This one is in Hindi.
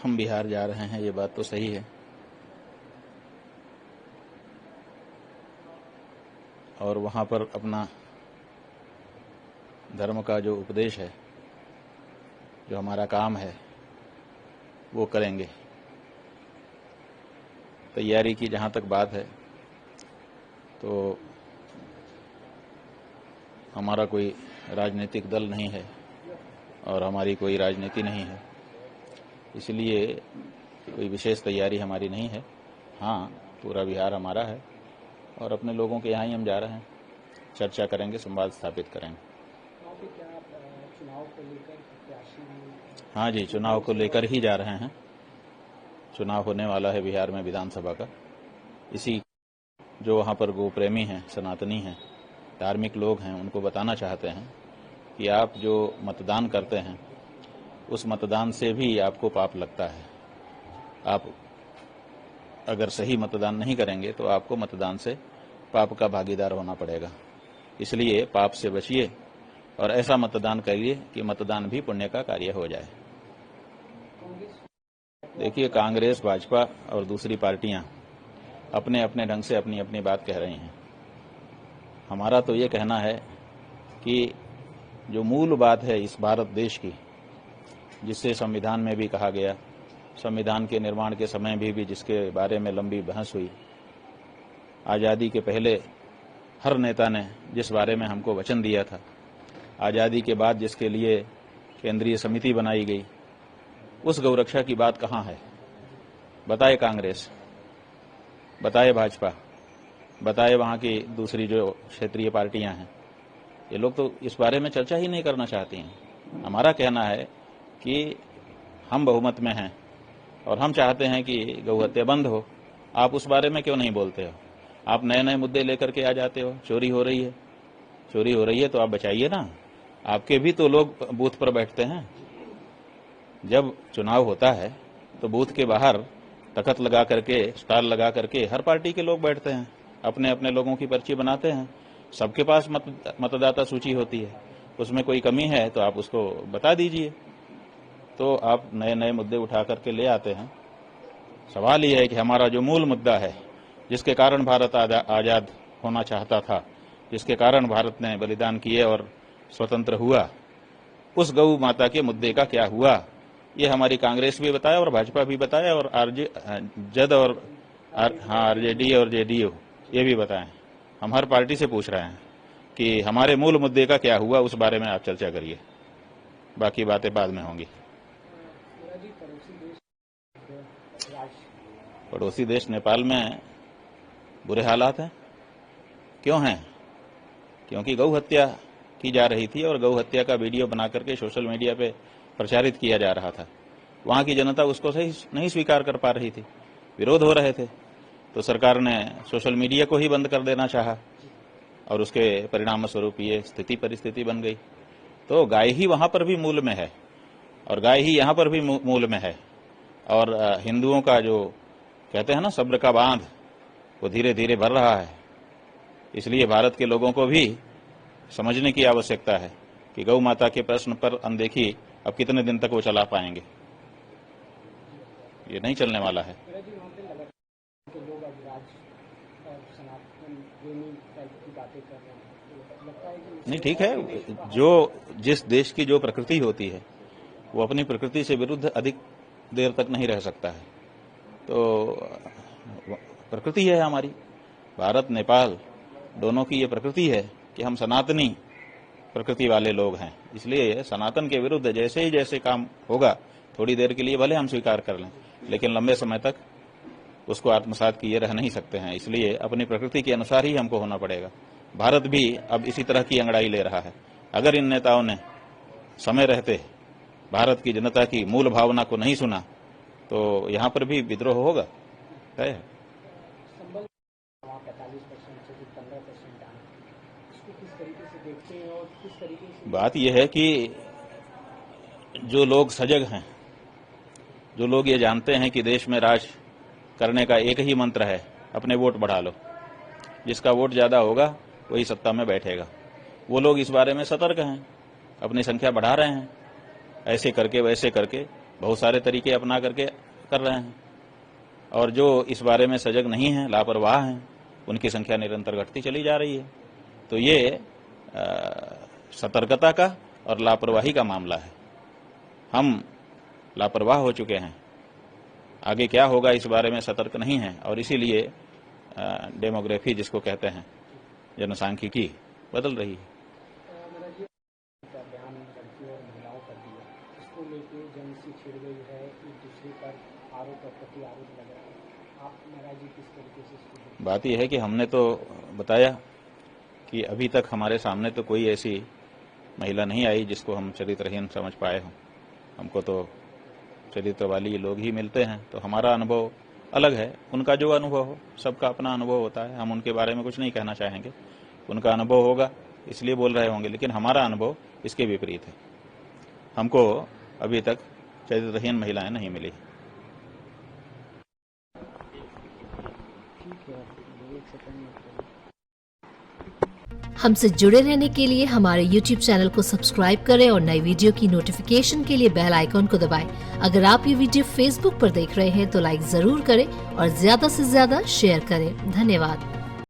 हम बिहार जा रहे हैं, ये बात तो सही है। और वहाँ पर अपना धर्म का जो उपदेश है, जो हमारा काम है, वो करेंगे। तैयारी की जहाँ तक बात है, तो हमारा कोई राजनीतिक दल नहीं है और हमारी कोई राजनीति नहीं है, इसलिए कोई विशेष तैयारी हमारी नहीं है। हाँ, पूरा बिहार हमारा है और अपने लोगों के यहाँ ही हम जा रहे हैं, चर्चा करेंगे, संवाद स्थापित करेंगे। चुनाव को लेकर प्रत्याशी? हाँ जी, चुनाव को लेकर ही जा रहे हैं। चुनाव होने वाला है बिहार में विधानसभा का। इसी जो वहाँ पर गो प्रेमी हैं, सनातनी हैं, धार्मिक लोग हैं, उनको बताना चाहते हैं कि आप जो मतदान करते हैं उस मतदान से भी आपको पाप लगता है। आप अगर सही मतदान नहीं करेंगे तो आपको मतदान से पाप का भागीदार होना पड़ेगा। इसलिए पाप से बचिए और ऐसा मतदान करिए कि मतदान भी पुण्य का कार्य हो जाए। देखिए, कांग्रेस, भाजपा और दूसरी पार्टियां अपने अपने ढंग से अपनी अपनी बात कह रही हैं। हमारा तो ये कहना है कि जो मूल बात है इस भारत देश की, जिससे संविधान में भी कहा गया, संविधान के निर्माण के समय भी जिसके बारे में लंबी बहस हुई, आज़ादी के पहले हर नेता ने जिस बारे में हमको वचन दिया था, आज़ादी के बाद जिसके लिए केंद्रीय समिति बनाई गई, उस गौरक्षा की बात कहाँ है? बताए कांग्रेस, बताए भाजपा, बताए वहाँ की दूसरी जो क्षेत्रीय पार्टियां हैं। ये लोग तो इस बारे में चर्चा ही नहीं करना चाहती हैं। हमारा कहना है कि हम बहुमत में हैं और हम चाहते हैं कि गौहत्या बंद हो। आप उस बारे में क्यों नहीं बोलते हो? आप नए नए मुद्दे लेकर के आ जाते हो। चोरी हो रही है, चोरी हो रही है तो आप बचाइए ना। आपके भी तो लोग बूथ पर बैठते हैं। जब चुनाव होता है तो बूथ के बाहर तख्त लगा करके, स्टाल लगा करके हर पार्टी के लोग बैठते हैं, अपने अपने लोगों की पर्ची बनाते हैं। सबके पास मतदाता सूची होती है, उसमें कोई कमी है तो आप उसको बता दीजिए। तो आप नए नए मुद्दे उठा करके ले आते हैं। सवाल यह है कि हमारा जो मूल मुद्दा है, जिसके कारण भारत आजाद होना चाहता था, जिसके कारण भारत ने बलिदान किए और स्वतंत्र हुआ, उस गौ माता के मुद्दे का क्या हुआ, ये हमारी कांग्रेस भी बताया और भाजपा भी बताया और आरजेडी और जेडीयू ये भी बताएं। हम हर पार्टी से पूछ रहे हैं कि हमारे मूल मुद्दे का क्या हुआ, उस बारे में आप चर्चा करिए, बाकी बातें बाद में होंगी। पड़ोसी देश नेपाल में बुरे हालात हैं। क्यों हैं? क्योंकि गौ हत्या की जा रही थी और गौ हत्या का वीडियो बना करके सोशल मीडिया पे प्रचारित किया जा रहा था। वहां की जनता उसको सही नहीं स्वीकार कर पा रही थी, विरोध हो रहे थे, तो सरकार ने सोशल मीडिया को ही बंद कर देना चाहा और उसके परिणाम स्वरूप ये स्थिति परिस्थिति बन गई। तो गाय ही वहां पर भी मूल में है और गाय ही यहाँ पर भी मूल में है। और हिंदुओं का जो कहते हैं ना सब्र का बांध, वो धीरे धीरे भर रहा है। इसलिए भारत के लोगों को भी समझने की आवश्यकता है कि गौ माता के प्रश्न पर अनदेखी अब कितने दिन तक वो चला पाएंगे। ये नहीं चलने वाला है। नहीं, ठीक है, जो जिस देश की जो प्रकृति होती है वो अपनी प्रकृति से विरुद्ध अधिक देर तक नहीं रह सकता है। तो प्रकृति है हमारी, भारत नेपाल दोनों की ये प्रकृति है कि हम सनातनी प्रकृति वाले लोग हैं। इसलिए सनातन के विरुद्ध जैसे ही जैसे काम होगा, थोड़ी देर के लिए भले हम स्वीकार कर लें, लेकिन लंबे समय तक उसको आत्मसात किए रह नहीं सकते हैं। इसलिए अपनी प्रकृति के अनुसार ही हमको होना पड़ेगा। भारत भी अब इसी तरह की अंगड़ाई ले रहा है। अगर इन नेताओं ने समय रहते भारत की जनता की मूल भावना को नहीं सुना तो यहाँ पर भी विद्रोह होगा। तय है। बात यह है कि जो लोग सजग हैं, जो लोग ये जानते हैं कि देश में राज करने का एक ही मंत्र है, अपने वोट बढ़ा लो, जिसका वोट ज्यादा होगा वही सत्ता में बैठेगा, वो लोग इस बारे में सतर्क हैं, अपनी संख्या बढ़ा रहे हैं। ऐसे करके वैसे करके बहुत सारे तरीके अपना करके कर रहे हैं, और जो इस बारे में सजग नहीं हैं, लापरवाह हैं, उनकी संख्या निरंतर घटती चली जा रही है। तो ये सतर्कता का और लापरवाही का मामला है। हम लापरवाह हो चुके हैं, आगे क्या होगा इस बारे में सतर्क नहीं है, और इसीलिए डेमोग्राफी जिसको कहते हैं, जनसांख्यिकी बदल रही है। मेरा ये बयान लड़कियों और महिलाओं का दिया, इसको लेके जंग सी छिड़ गई है, एक दूसरे पर आरोप और प्रति आरोप लग रहा है। आप महाराज जी किस तरीके से इसको देखते हैं? बात यह है कि हमने तो बताया कि अभी तक हमारे सामने तो कोई ऐसी महिला नहीं आई जिसको हम चरित्रहीन समझ पाए हों। हमको तो चरित्र वाली लोग ही मिलते हैं, तो हमारा अनुभव अलग है। उनका जो अनुभव हो, सबका अपना अनुभव होता है, हम उनके बारे में कुछ नहीं कहना चाहेंगे। उनका अनुभव होगा इसलिए बोल रहे होंगे, लेकिन हमारा अनुभव इसके विपरीत है। हमको अभी तक चरित्रहीन महिलाएं नहीं मिली। हमसे जुड़े रहने के लिए हमारे YouTube चैनल को सब्सक्राइब करें और नई वीडियो की नोटिफिकेशन के लिए बेल आइकॉन को दबाएं। अगर आप ये वीडियो Facebook पर देख रहे हैं तो लाइक जरूर करें और ज्यादा से ज्यादा शेयर करें। धन्यवाद।